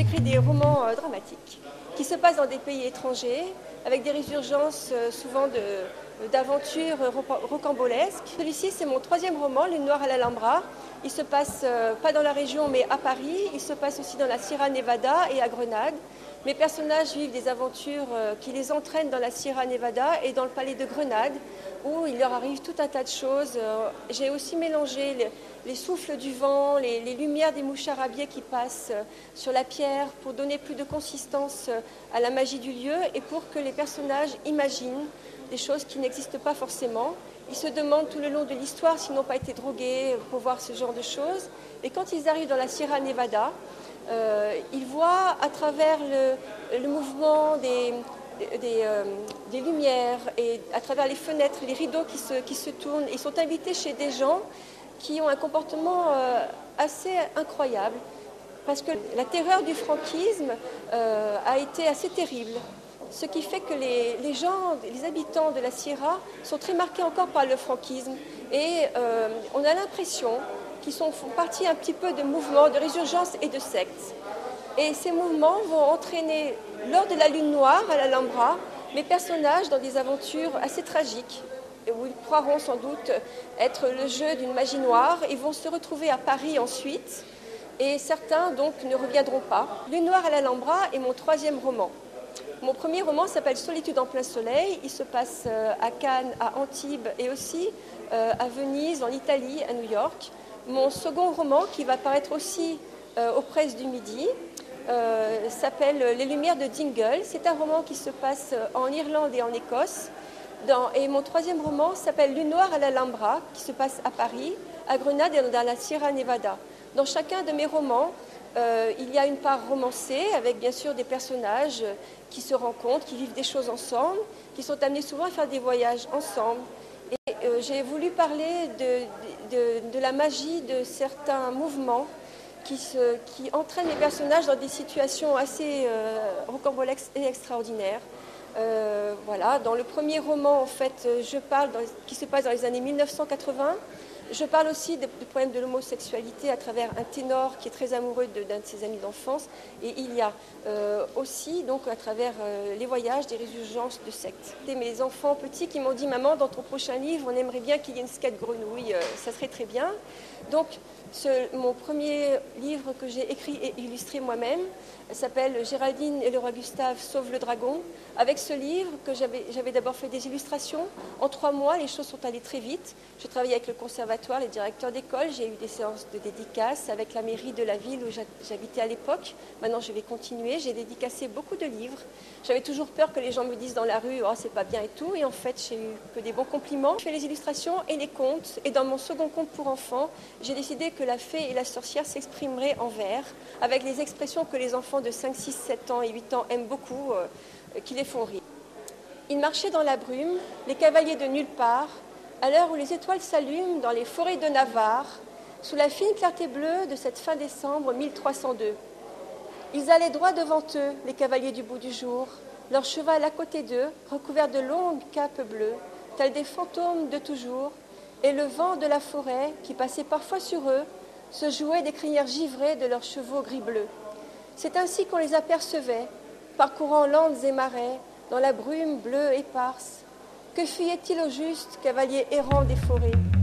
j'écris des romans dramatiques qui se passent dans des pays étrangers, avec des résurgences souvent d'aventures rocambolesques. Celui-ci, c'est mon 3e roman, Lune noire à l'Alhambra. Il se passe pas dans la région, mais à Paris. Il se passe aussi dans la Sierra Nevada et à Grenade. Mes personnages vivent des aventures qui les entraînent dans la Sierra Nevada et dans le palais de Grenade, où il leur arrive tout un tas de choses. J'ai aussi mélangé les souffles du vent, les lumières des moucharabia qui passent sur la pierre pour donner plus de consistance à la magie du lieu et pour que les personnages imaginent des choses qui n'existent pas forcément. Ils se demandent tout le long de l'histoire s'ils n'ont pas été drogués pour voir ce genre de choses. Et quand ils arrivent dans la Sierra Nevada, ils voient à travers le mouvement des lumières et à travers les fenêtres, les rideaux qui se tournent. Ils sont invités chez des gens qui ont un comportement assez incroyable, parce que la terreur du franquisme a été assez terrible. Ce qui fait que les gens, les habitants de la Sierra sont très marqués encore par le franquisme. Et on a l'impression qu'ils font partie un petit peu de mouvements, de résurgence et de sectes. Et ces mouvements vont entraîner, lors de la Lune noire à l'Alhambra, mes personnages dans des aventures assez tragiques, où ils croiront sans doute être le jeu d'une magie noire. Ils vont se retrouver à Paris ensuite, et certains donc ne reviendront pas. Lune noire à l'Alhambra est mon 3e roman. Mon premier roman s'appelle Solitude en plein soleil. Il se passe à Cannes, à Antibes et aussi à Venise, en Italie, à New York. Mon second roman, qui va paraître aussi aux Presses du Midi, s'appelle Les Lumières de Dingle. C'est un roman qui se passe en Irlande et en Écosse. Et mon 3e roman s'appelle Lune noire à l'Alhambra, qui se passe à Paris, à Grenade et dans la Sierra Nevada. Dans chacun de mes romans, il y a une part romancée, avec bien sûr des personnages qui se rencontrent, qui vivent des choses ensemble, qui sont amenés souvent à faire des voyages ensemble. Et j'ai voulu parler de la magie de certains mouvements qui entraînent les personnages dans des situations assez rocambolesques et extraordinaires. Voilà. Dans le premier roman, en fait, je parle qui se passe dans les années 1980. Je parle aussi du problème de l'homosexualité à travers un ténor qui est très amoureux d'un de ses amis d'enfance. Et il y a aussi, donc, à travers les voyages, des résurgences de sectes. Mes enfants petits qui m'ont dit « Maman, dans ton prochain livre, on aimerait bien qu'il y ait une skate grenouille, ça serait très bien ». Donc, mon premier livre que j'ai écrit et illustré moi-même s'appelle Géraldine et le roi Gustave sauvent le dragon. Avec ce livre, que j'avais d'abord fait des illustrations. En 3 mois, les choses sont allées très vite. J'ai travaillé avec le conservatoire, les directeurs d'école. J'ai eu des séances de dédicaces avec la mairie de la ville où j'habitais à l'époque. Maintenant, je vais continuer. J'ai dédicacé beaucoup de livres. J'avais toujours peur que les gens me disent dans la rue « Oh, c'est pas bien » et tout. Et en fait, j'ai eu que des bons compliments. Je fais les illustrations et les contes. Et dans mon second conte pour enfants, j'ai décidé que la fée et la sorcière s'exprimeraient en vers, avec les expressions que les enfants de 5, 6, 7 ans et 8 ans aiment beaucoup, qui les font rire. Ils marchaient dans la brume, les cavaliers de nulle part, à l'heure où les étoiles s'allument dans les forêts de Navarre, sous la fine clarté bleue de cette fin décembre 1302. Ils allaient droit devant eux, les cavaliers du bout du jour, leur cheval à côté d'eux, recouvert de longues capes bleues, tels des fantômes de toujours, et le vent de la forêt, qui passait parfois sur eux, se jouait des crinières givrées de leurs chevaux gris-bleu. C'est ainsi qu'on les apercevait, parcourant landes et marais, dans la brume bleue éparse. Que fuyait-il au juste, cavalier errant des forêts ?